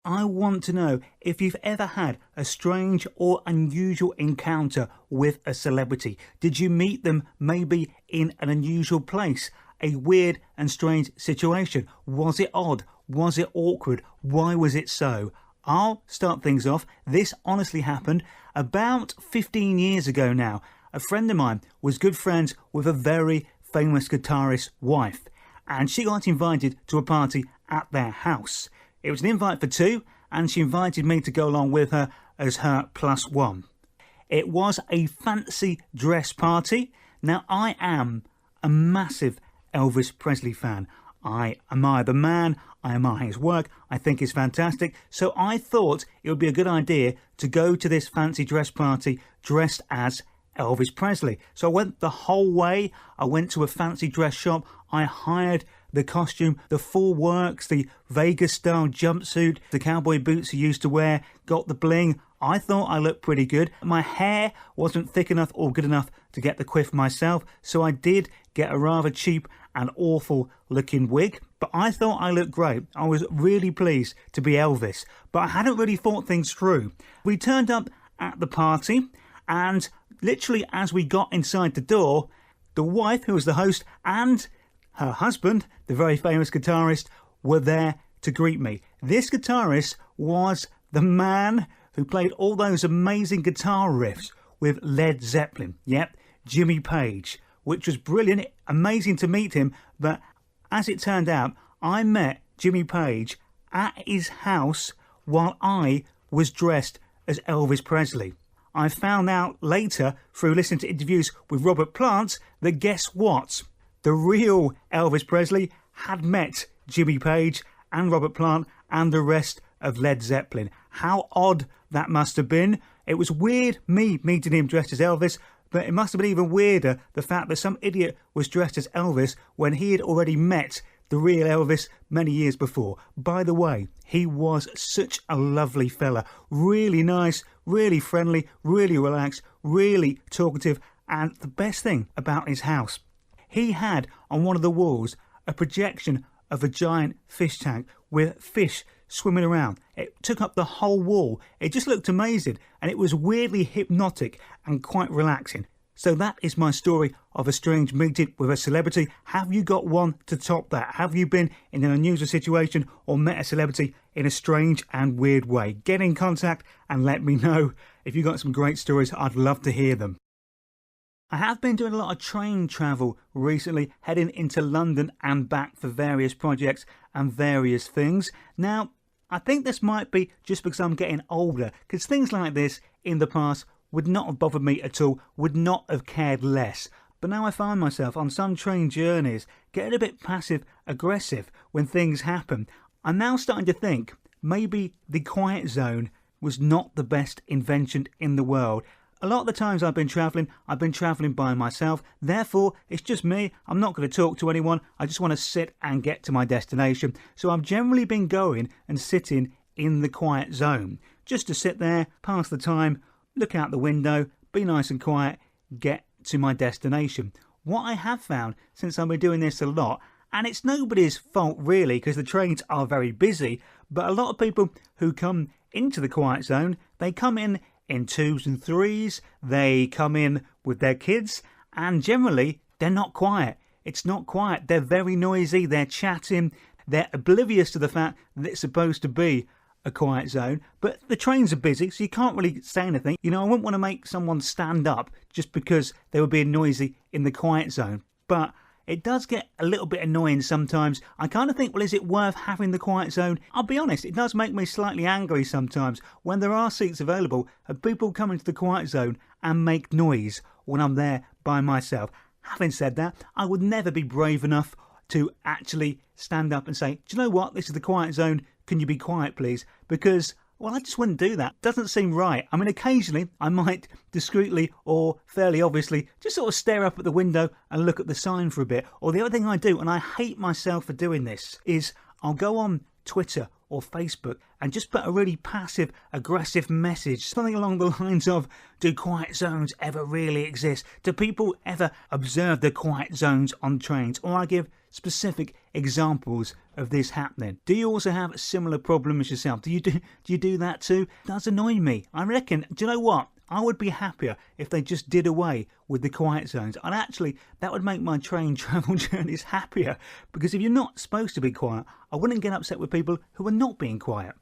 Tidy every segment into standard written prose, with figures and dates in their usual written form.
I want to know if you've ever had a strange or unusual encounter with a celebrity. Did you meet them maybe in an unusual place? A weird and strange situation? Was it odd? Was it awkward? Why was it so? I'll start things off. This honestly happened about 15 years ago now. A friend of mine was good friends with a very famous guitarist's wife, and she got invited to a party at their house. It was an invite for two, and she invited me to go along with her as her plus one. It was a fancy dress party. Now, I am a massive Elvis Presley fan. I admire the man, I admire his work, I think it's fantastic. So I thought it would be a good idea to go to this fancy dress party dressed as Elvis Presley. So I went the whole way. I went to a fancy dress shop. I hired the costume, the full works, the Vegas style jumpsuit, the cowboy boots he used to wear, got the bling. I thought I looked pretty good. My hair wasn't thick enough or good enough to get the quiff myself, so I did get a rather cheap and awful looking wig, but I thought I looked great. I was really pleased to be Elvis, but I hadn't really thought things through. We turned up at the party, and literally as we got inside the door, the wife, who was the host, and her husband, the very famous guitarist, were there to greet me. This guitarist was the man who played all those amazing guitar riffs with Led Zeppelin. Yep, Jimmy Page, which was brilliant, amazing to meet him. But as it turned out, I met Jimmy Page at his house while I was dressed as Elvis Presley. I found out later through listening to interviews with Robert Plant that guess what? The real Elvis Presley had met Jimmy Page and Robert Plant and the rest of Led Zeppelin. How odd that must have been. It was weird me meeting him dressed as Elvis, but it must have been even weirder the fact that some idiot was dressed as Elvis when he had already met the real Elvis many years before. By the way, he was such a lovely fella. Really nice, really friendly, really relaxed, really talkative. And the best thing about his house, he had on one of the walls a projection of a giant fish tank with fish swimming around. It took up the whole wall. It just looked amazing, and it was weirdly hypnotic and quite relaxing. So that is my story of a strange meeting with a celebrity. Have you got one to top that? Have you been in an unusual situation or met a celebrity in a strange and weird way? Get in contact and let me know. If you've got some great stories, I'd love to hear them. I have been doing a lot of train travel recently, heading into London and back for various projects and various things. Now, I think this might be just because I'm getting older, because things like this in the past would not have bothered me at all, would not have cared less. But now I find myself on some train journeys getting a bit passive aggressive when things happen. I'm now starting to think maybe the quiet zone was not the best invention in the world. A lot of the times I've been travelling by myself. Therefore, it's just me. I'm not going to talk to anyone. I just want to sit and get to my destination. So I've generally been going and sitting in the quiet zone, just to sit there, pass the time, look out the window, be nice and quiet, get to my destination. What I have found since I've been doing this a lot, and it's nobody's fault really because the trains are very busy, but a lot of people who come into the quiet zone, they come in twos and threes, they come in with their kids, and generally they're not quiet. It's not quiet. They're very noisy, they're chatting, they're oblivious to the fact that it's supposed to be a quiet zone, but the trains are busy, so you can't really say anything. You know, I wouldn't want to make someone stand up just because they were being noisy in the quiet zone, but it does get a little bit annoying sometimes. I kind of think, well, is it worth having the quiet zone? I'll be honest, it does make me slightly angry sometimes when there are seats available and people come into the quiet zone and make noise when I'm there by myself. Having said that, I would never be brave enough to actually stand up and say, do you know what, this is the quiet zone, can you be quiet please? Because, well, I just wouldn't do that. Doesn't seem right. I mean, occasionally I might discreetly or fairly obviously just sort of stare up at the window and look at the sign for a bit. Or the other thing I do, and I hate myself for doing this, is I'll go on Twitter or Facebook and just put a really passive aggressive message, something along the lines of, do quiet zones ever really exist? Do people ever observe the quiet zones on trains? Or I give specific examples of this happening. Do you also have similar problems yourself? Do you do that too? That's annoying me. I reckon, do you know what? I would be happier if they just did away with the quiet zones. And actually, that would make my train travel journeys happier. Because if you're not supposed to be quiet, I wouldn't get upset with people who are not being quiet.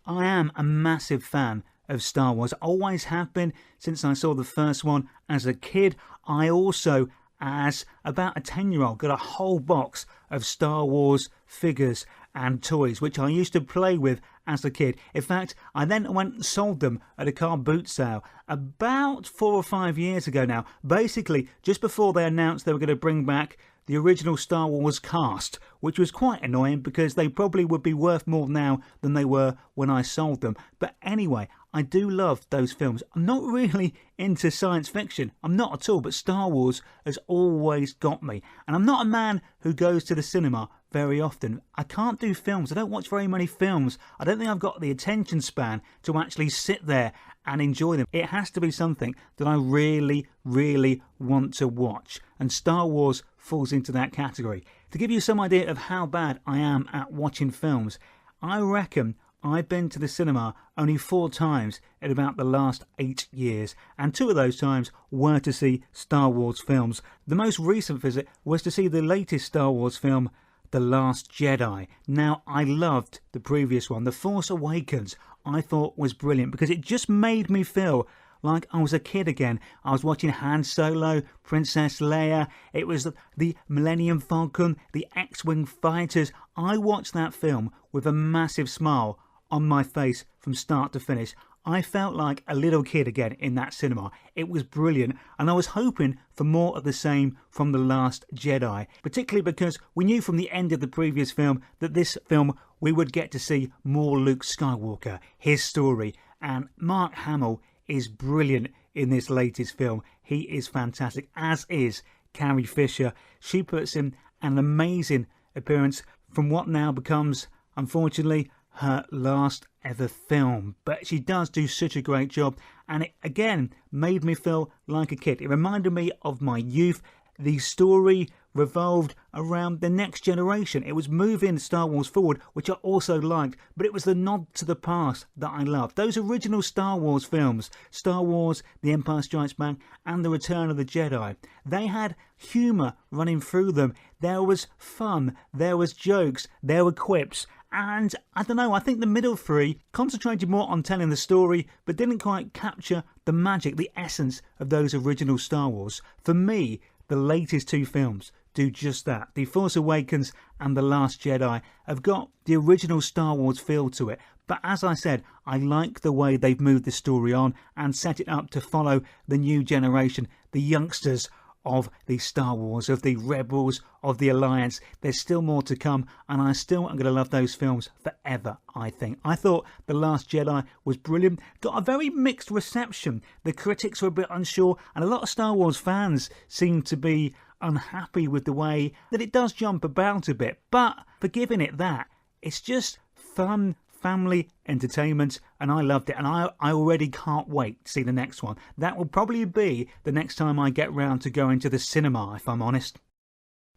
I am a massive fan of Star Wars. I always have been since I saw the first one as a kid. I also, as about a 10-year-old, got a whole box of Star Wars figures and toys, which I used to play with as a kid. In fact, I then went and sold them at a car boot sale about 4 or 5 years ago now. Basically, just before they announced they were going to bring back the original Star Wars cast, which was quite annoying because they probably would be worth more now than they were when I sold them. But anyway, I do love those films. I'm not really into science fiction. I'm not at all, but Star Wars has always got me. And I'm not a man who goes to the cinema very often. I can't do films. I don't watch very many films. I don't think I've got the attention span to actually sit there and enjoy them. It has to be something that I really, really want to watch. And Star Wars falls into that category. To give you some idea of how bad I am at watching films, I reckon I've been to the cinema only 4 times in about the last 8 years, and 2 of those times were to see Star Wars films. The most recent visit was to see the latest Star Wars film, The Last Jedi. Now, I loved the previous one. The Force Awakens I thought was brilliant because it just made me feel like I was a kid again. I was watching Han Solo, Princess Leia, it was the Millennium Falcon, the X-Wing fighters. I watched that film with a massive smile on my face from start to finish. I felt like a little kid again in that cinema. It was brilliant, and I was hoping for more of the same from The Last Jedi, particularly because we knew from the end of the previous film that this film we would get to see more Luke Skywalker, his story, and Mark Hamill is brilliant in this latest film. He is fantastic, as is Carrie Fisher. She puts in an amazing appearance from what now becomes, unfortunately, her last ever film. But she does do such a great job, and it again made me feel like a kid. It reminded me of my youth. The story revolved around the next generation. It was moving Star Wars forward, which I also liked, but it was the nod to the past that I loved. Those original Star Wars films, Star Wars, The Empire Strikes Back, and The Return of the Jedi, they had humour running through them. There was fun, there was jokes, there were quips, and I don't know, I think the middle 3 concentrated more on telling the story, but didn't quite capture the magic, the essence of those original Star Wars. For me, the latest 2 films do just that. The Force Awakens and The Last Jedi have got the original Star Wars feel to it. But as I said, I like the way they've moved the story on and set it up to follow the new generation, the youngsters of the Star Wars, of the Rebels, of the Alliance. There's still more to come, and I still am going to love those films forever, I think. I thought The Last Jedi was brilliant. Got a very mixed reception. The critics were a bit unsure, and a lot of Star Wars fans seem to be unhappy with the way that it does jump about a bit. But for giving it that, it's just fun family entertainment, and I loved it, and I already can't wait to see the next one. That will probably be the next time I get round to going to the cinema, if I'm honest.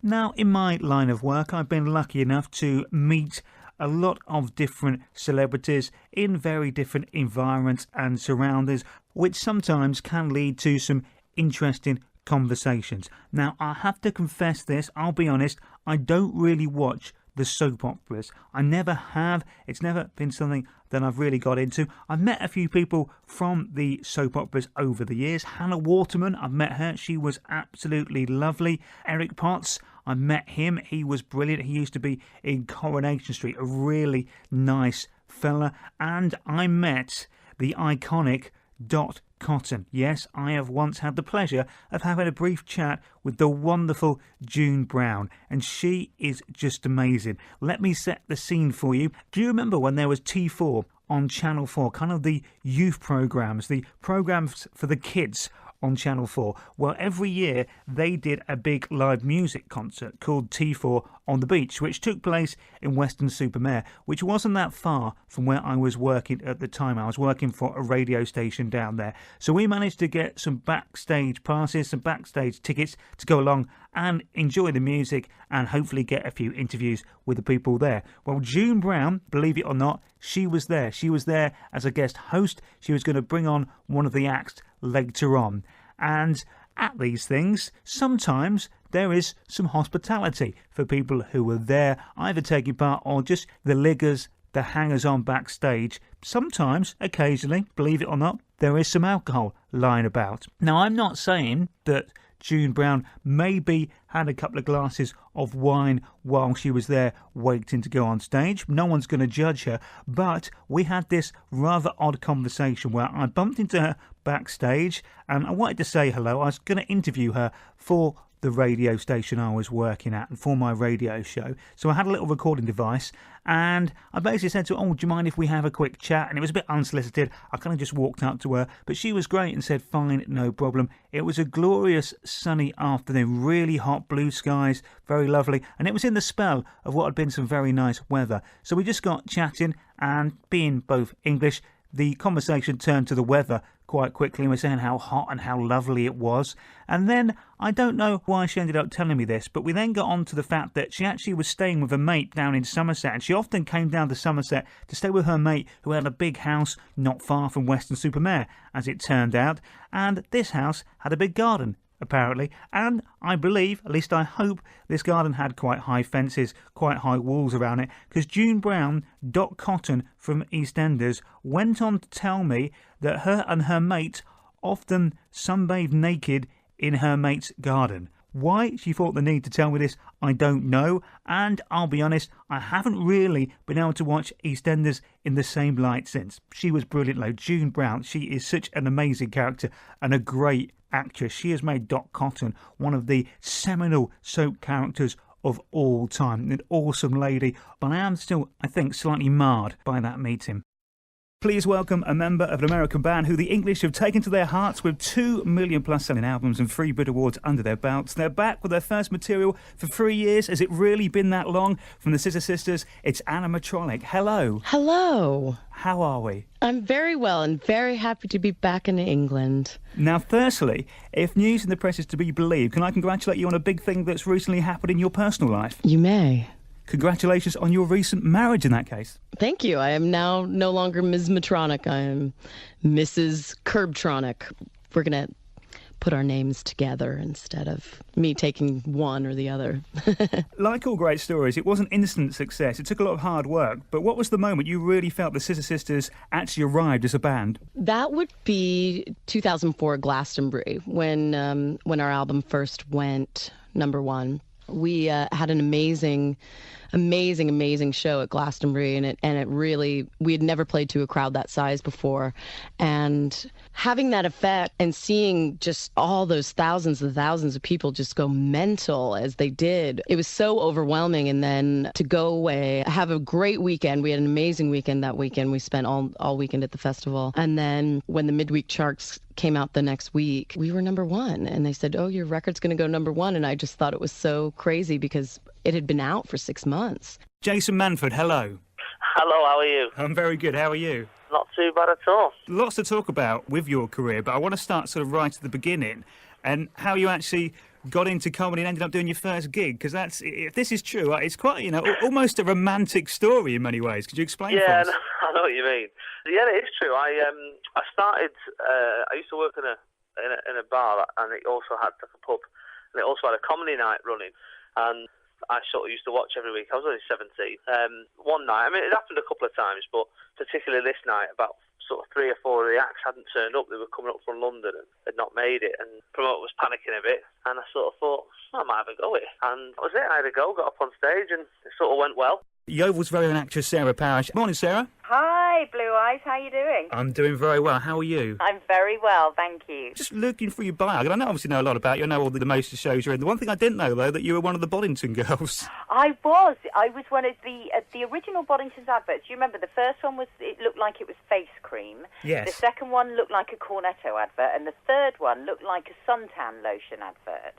Now, in my line of work, I've been lucky enough to meet a lot of different celebrities in very different environments and surroundings, which sometimes can lead to some interesting conversations. Now, I have to confess this, I'll be honest, I don't really watch the soap operas. I never have. It's never been something that I've really got into. I've met a few people from the soap operas over the years. Hannah Waterman, I've met her. She was absolutely lovely. Eric Potts, I met him. He was brilliant. He used to be in Coronation Street, a really nice fella. And I met the iconic Dot Cotton. Yes, I have once had the pleasure of having a brief chat with the wonderful June Brown, and she is just amazing. Let me set the scene for you. Do you remember when there was T4 on Channel 4, kind of the youth programmes, the programmes for the kids on Channel 4? Well, every year they did a big live music concert called T4 on the Beach, which took place in Weston-super-Mare, which wasn't that far from where I was working at the time. I was working for a radio station down there. So we managed to get some backstage passes, some backstage tickets to go along and enjoy the music and hopefully get a few interviews with the people there. Well, June Brown, believe it or not, she was there. She was there as a guest host. She was going to bring on one of the acts later on. And at these things, sometimes there is some hospitality for people who are there, either taking part or just the liggers, the hangers-on backstage. Sometimes, occasionally, believe it or not, there is some alcohol lying about. Now, I'm not saying that June Brown maybe had a couple of glasses of wine while she was there waiting to go on stage. No one's going to judge her, but we had this rather odd conversation where I bumped into her backstage and I wanted to say hello. I was going to interview her for the radio station I was working at and for my radio show. So I had a little recording device and I basically said to her, oh, do you mind if we have a quick chat? And it was a bit unsolicited. I kind of just walked up to her, but she was great and said, fine, no problem. It was a glorious sunny afternoon, really hot blue skies, very lovely. And it was in the spell of what had been some very nice weather. So we just got chatting and being both English, the conversation turned to the weather quite quickly and we're saying how hot and how lovely it was. And then, I don't know why she ended up telling me this, but we then got on to the fact that she actually was staying with a mate down in Somerset, and she often came down to Somerset to stay with her mate who had a big house not far from Weston-super-Mare, as it turned out, and this house had a big garden, apparently, and I believe, at least I hope, this garden had quite high fences, quite high walls around it, because June Brown, Dot Cotton from EastEnders, went on to tell me that her and her mate often sunbathed naked in her mate's garden. Why she thought the need to tell me this, I don't know, and I'll be honest, I haven't really been able to watch EastEnders in the same light since. She was brilliant though, June Brown. She is such an amazing character and a great actress. She has made Dot Cotton one of the seminal soap characters of all time. An awesome lady, but I am still, I think, slightly marred by that meeting. Please welcome a member of an American band who the English have taken to their hearts with 2 million plus selling albums and 3 Brit Awards under their belts. They're back with their first material for 3 years. Has it really been that long? From the Scissor Sisters, it's Animatronic. Hello. Hello. How are we? I'm very well and very happy to be back in England. Now, firstly, if news in the press is to be believed, can I congratulate you on a big thing that's recently happened in your personal life? You may. Congratulations on your recent marriage in that case. Thank you. I am now no longer Ms. Matronic. I am Mrs. Curbtronic. We're going to put our names together instead of me taking one or the other. Like all great stories, it wasn't instant success. It took a lot of hard work. But what was the moment you really felt the Scissor Sisters actually arrived as a band? That would be 2004 Glastonbury, when our album first went #1. We had an amazing show at Glastonbury, and it really, we had never played to a crowd that size before, and having that effect and seeing just all those thousands and thousands of people just go mental as they did, it was so overwhelming. And then to go away, have a great weekend. We had an amazing weekend that weekend. We spent all weekend at the festival, and then when the midweek charts came out the next week, we were #1, and they said, oh, your record's going to go #1, and I just thought it was so crazy because it had been out for 6 months. Jason Manford, hello. Hello, how are you? I'm very good, how are you? Not too bad at all. Lots to talk about with your career, but I want to start sort of right at the beginning and how you actually got into comedy and ended up doing your first gig, because that's, if this is true, it's quite, almost a romantic story in many ways. Could you explain for us? Yeah, I know what you mean. Yeah, it is true. I started, I used to work in a bar, and it also had like a pub, and it also had a comedy night running, and I sort of used to watch every week. I was only 17. One night, I mean, it happened a couple of times, but particularly this night, about sort of 3 or 4 of the acts hadn't turned up. They were coming up from London and had not made it, and the promoter was panicking a bit, and I sort of thought, I might have a go at it. And that was it. I had a go, got up on stage, and it sort of went well. Yeovil's very own actress, Sarah Parish. Morning, Sarah. Hi, Hey, Blue Eyes, how you doing? I'm doing very well. How are you? I'm very well, thank you. Just looking through your bio, and I obviously know a lot about you. I know all the most of the shows you're in. The one thing I didn't know, though, that you were one of the Boddington girls. I was one of the original Boddington's adverts. You remember the first one it looked like it was face cream. Yes. The second one looked like a Cornetto advert, and the third one looked like a suntan lotion advert.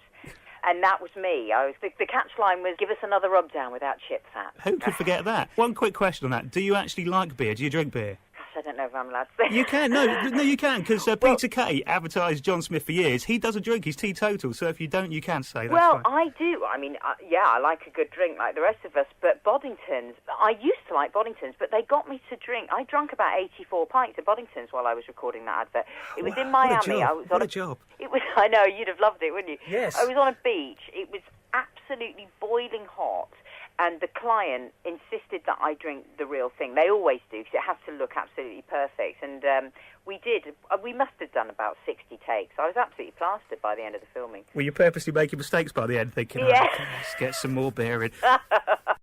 And that was me. The catchline was, give us another rub down without chip fat. Who could forget that? One quick question on that. Do you actually like beer? Do you drink beer? Gosh, I don't know if I'm allowed to say. You can. No, you can, because Peter Kay advertised John Smith for years. He doesn't drink. He's teetotal. So if you don't, you can say that. Well, I do. I mean, I like a good drink like the rest of us, but Boddington's, I used to like Boddington's, but they got me to drink. I drank about 84 pints of Boddington's while I was recording that advert. It was in Miami. What a job. It was. I know, you'd have loved it, wouldn't you? Yes. I was on a beach. It was absolutely boiling hot, and the client insisted that I drink the real thing. They always do, because it has to look absolutely perfect. And we did. We must have done about 60 takes. I was absolutely plastered by the end of the filming. Were you purposely making mistakes by the end, thinking, yeah. Let's get some more beer in?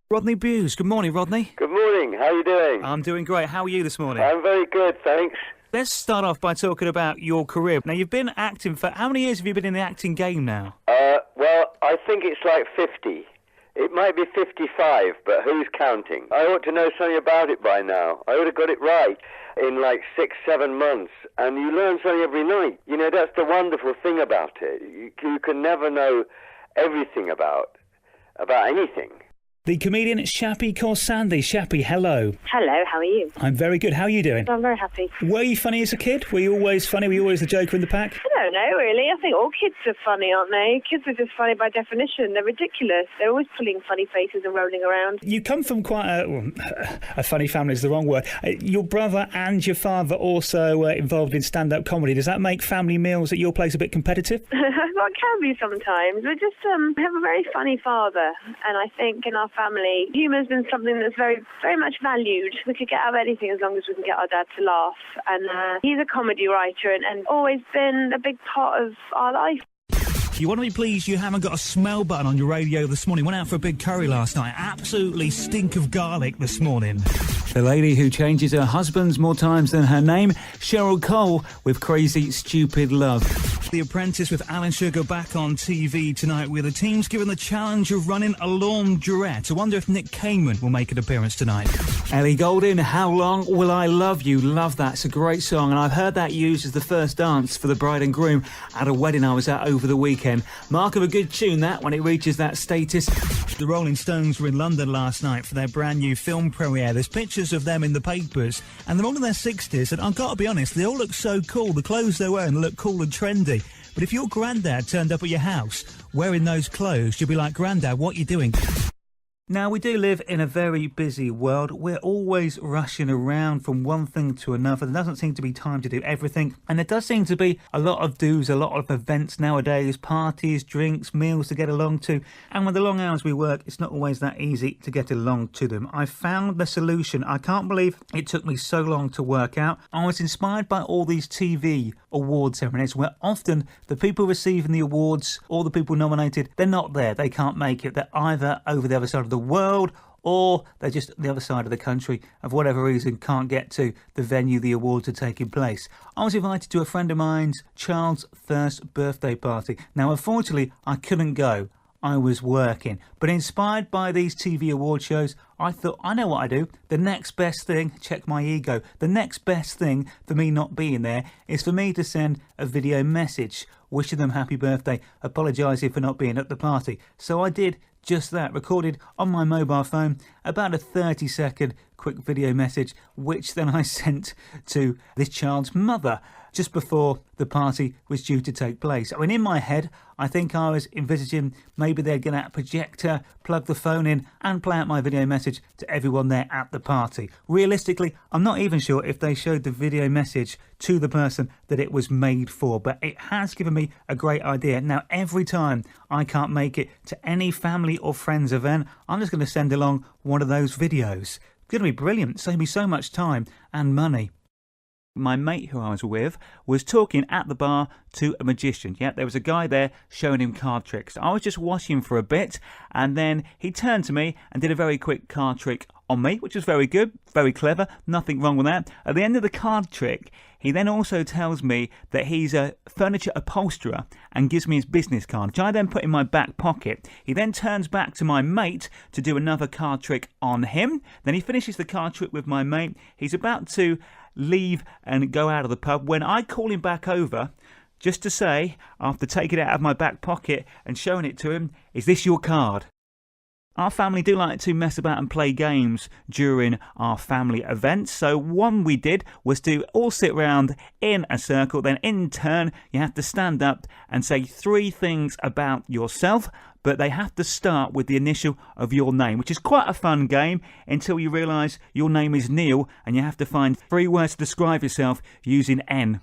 Rodney Buse. Good morning, Rodney. Good morning. How are you doing? I'm doing great. How are you this morning? I'm very good, thanks. Let's start off by talking about your career. Now, you've been acting for... How many years have you been in the acting game now? Well, I think it's like 50. It might be 55, but who's counting? I ought to know something about it by now. I ought to got it right in like 6-7 months, and you learn something every night. You know, that's the wonderful thing about it. You can never know everything about anything. The comedian Shappy Corsandi. Shappy, hello. Hello, how are you? I'm very good. How are you doing? I'm very happy. Were you funny as a kid? Were you always funny? Were you always the joker in the pack? I don't know, really. I think all kids are funny, aren't they? Kids are just funny by definition. They're ridiculous. They're always pulling funny faces and rolling around. You come from quite a funny family is the wrong word. Your brother and your father also involved in stand-up comedy. Does that make family meals at your place a bit competitive? Well, it can be sometimes. We just have a very funny father, and I think in our family, humour's been something that's very, very much valued. We could get out of anything as long as we can get our dad to laugh. And he's a comedy writer and always been a big part of our life. You want to be pleased you haven't got a smell button on your radio this morning. Went out for a big curry last night. Absolutely stink of garlic this morning. The lady who changes her husbands more times than her name, Cheryl Cole with Crazy Stupid Love. The Apprentice with Alan Sugar back on TV tonight, with the teams given the challenge of running a laundrette. I wonder if Nick Kamen will make an appearance tonight. Ellie Goulding, How Long Will I Love You? Love that. It's a great song, and I've heard that used as the first dance for the bride and groom at a wedding I was at over the weekend. Mark of a good tune, that, when it reaches that status. The Rolling Stones were in London last night for their brand new film premiere. There's pictures of them in the papers, and they're all in their 60s, and I've got to be honest, they all look so cool. The clothes they're wearing look cool and trendy. But if your granddad turned up at your house wearing those clothes, you'd be like, Grandad, what are you doing? Now, we do live in a very busy world. We're always rushing around from one thing to another. There doesn't seem to be time to do everything. And there does seem to be a lot of do's, a lot of events nowadays, parties, drinks, meals to get along to. And with the long hours we work, it's not always that easy to get along to them. I found the solution. I can't believe it took me so long to work out. I was inspired by all these TV award ceremonies where often the people receiving the awards or the people nominated, they're not there. They can't make it. They're either over the other side of the world, or they're just the other side of the country, of whatever reason can't get to the venue the awards are taking place. I was invited to a friend of mine's child's first birthday party. Now, unfortunately, I couldn't go. I was working. But inspired by these TV award shows, I thought, I know what I do. The next best thing, check my ego, the next best thing for me not being there is for me to send a video message wishing them happy birthday, apologising for not being at the party. So I did just that, recorded on my mobile phone about a 30-second quick video message, which then I sent to this child's mother just before the party was due to take place. I mean, in my head, I think I was envisaging maybe they'd get out a projector, plug the phone in and play out my video message to everyone there at the party. Realistically, I'm not even sure if they showed the video message to the person that it was made for, but it has given me a great idea. Now, every time I can't make it to any family or friends event, I'm just going to send along one of those videos. It's going to be brilliant, save me so much time and money. My mate who I was with was talking at the bar to a magician. Yeah, there was a guy there showing him card tricks. I was just watching for a bit, and then he turned to me and did a very quick card trick on me, which was very good, very clever, nothing wrong with that. At the end of the card trick, he then also tells me that he's a furniture upholsterer and gives me his business card, which I then put in my back pocket. He then turns back to my mate to do another card trick on him. Then he finishes the card trick with my mate. He's about to leave and go out of the pub when I call him back over just to say, after taking it out of my back pocket and showing it to him, "Is this your card?" Our family do like to mess about and play games during our family events. So one we did was to all sit round in a circle. Then in turn, you have to stand up and say 3 things about yourself, but they have to start with the initial of your name, which is quite a fun game until you realise your name is Neil and you have to find 3 words to describe yourself using N.